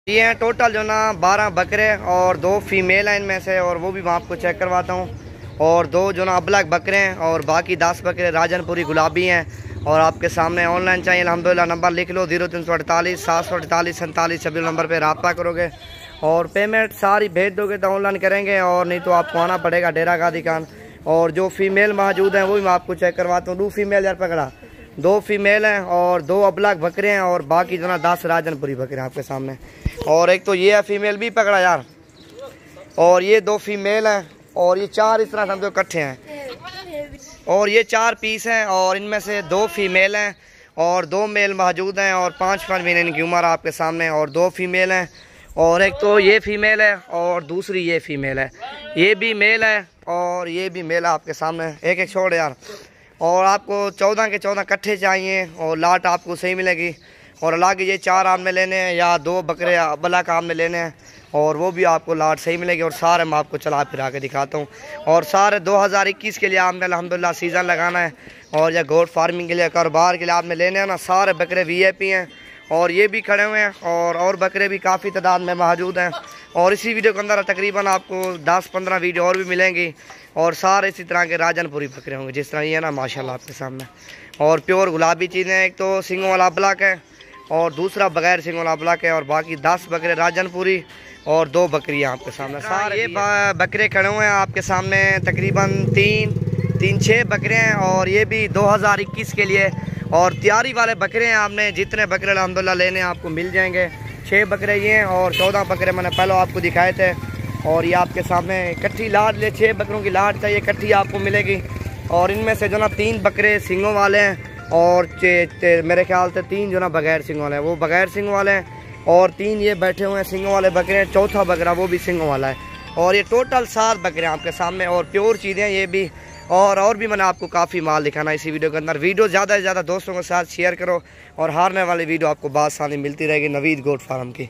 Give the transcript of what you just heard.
ये हैं टोटल जो ना 12 बकरे और 2 फीमेल हैं इनमें से, और वो भी मैं आपको चेक करवाता हूँ। और 2 जो ना अबलग बकरे हैं और बाकी 10 बकरे राजनपुरी गुलाबी हैं। और आपके सामने ऑनलाइन चाहिए अल्हम्दुलिल्लाह, नंबर लिख लो 0348 748 47 26 नंबर पे रब्ता करोगे और पेमेंट सारी भेज दोगे तो ऑनलाइन करेंगे, और नहीं तो आपको आना पड़ेगा डेरा गादी खान। और जो फीमेल मौजूद हैं वो भी मैं आपको चेक करवाता हूँ। 2 फीमेल यार पकड़ा, 2 फीमेल हैं और 2 अबलग बकरे हैं और बाकी जो ना 10 राजनपुरी बकरे हैं आपके सामने। और एक तो ये है फीमेल भी पकड़ा यार, और ये 2 फीमेल हैं और ये 4 इस तरह समझो इकट्ठे हैं। और ये 4 पीस हैं और इनमें से 2 फीमेल हैं और 2 मेल मौजूद हैं और 5-5 महीने इनकी उम्र आपके सामने, और 2 फीमेल हैं। और एक तो ये फीमेल है और दूसरी ये फीमेल है, ये भी मेल है और ये भी मेल है आपके सामने। एक एक छोड़ यार। और आपको 14 के 14 इकट्ठे चाहिए और लाट आपको सही मिलेगी। और अलग ये 4 आम में लेने हैं या 2 बकरे अबला काम में लेने हैं और वो भी आपको लाट सही मिलेगी। और सारे मैं आपको चला फिरा के दिखाता हूँ। और सारे 2021 के लिए आपने अल्हम्दुलिल्लाह सीज़न लगाना है, और या गोट फार्मिंग के लिए कारोबार के लिए आपने लेने हैं ना। सारे बकरे VIP हैं और ये भी खड़े हुए हैं और बकरे भी काफ़ी तादाद में मौजूद हैं। और इसी वीडियो के अंदर तकरीबन आपको 10-15 वीडियो और भी मिलेंगी और सारे इसी तरह के राजनपुरी बकरे होंगे जिस तरह ये ना माशाल्लाह आपके सामने। और प्योर गुलाबी चीज़ें, एक तो सिंगों वाला ब्लैक है और दूसरा बगैर सिंगों वाला ब्लैक है, और बाकी 10 बकरे राजनपुरी और 2 बकरियाँ आपके सामने। सारे ये बकरे खड़े हुए हैं आपके सामने, तकरीबन 3-6 बकरे हैं और ये भी 2021 के लिए और तैयारी वाले बकरे हैं। आपने जितने बकरे अल्हम्दुलिल्लाह लेने आपको मिल जाएंगे। 6 बकरे ये हैं और 14 बकरे मैंने पहले आपको दिखाए थे। और ये आपके सामने इकट्ठी लाट ले, 6 बकरों की लाट चाहिए इकट्ठी आपको मिलेगी। और इनमें से जो ना 3 बकरे सिंगों वाले हैं और मेरे ख्याल से 3 जो ना बगैर सिंगों वाले हैं, वो बगैर सिंगों वाले हैं। और 3 ये बैठे हुए हैं सिंगों वाले बकरे हैं, चौथा बकरा वो भी सिंगों वाला है। और ये टोटल 7 बकरे हैं आपके सामने और प्योर चीज़ें ये भी। और भी मैंने आपको काफ़ी माल दिखाना इसी वीडियो के अंदर। वीडियो ज़्यादा से ज़्यादा दोस्तों के साथ शेयर करो और हारने वाली वीडियो आपको बासानी मिलती रहेगी नवीद गोट फार्म की।